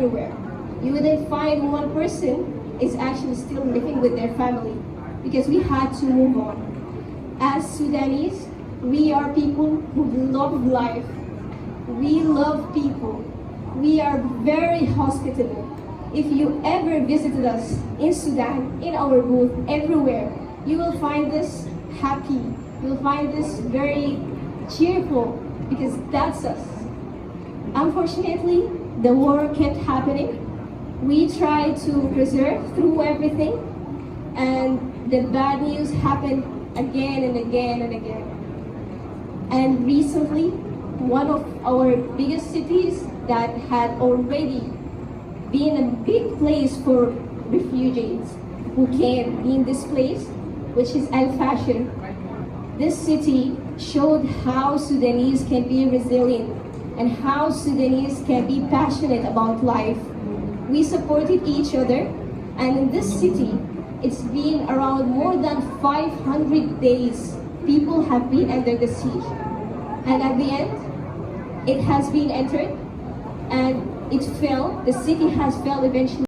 everywhere. You wouldn't find one person is actually still living with their family because we had to move on. As Sudanese, we are people who love life. We love people. We are very hospitable. If you ever visited us in Sudan, in our booth, everywhere, you will find us happy. You'll find us very cheerful because that's us. Unfortunately, the war kept happening. We tried to preserve through everything, and the bad news happened again and again and again. And recently, one of our biggest cities that had already been a big place for refugees who came being displaced, which is Al Fashir. This city showed how Sudanese can be resilient and how Sudanese can be passionate about life. We supported each other, and in this city, it's been around more than 500 days people have been under the siege. And at the end, it has been entered, and it fell. The city has fell eventually.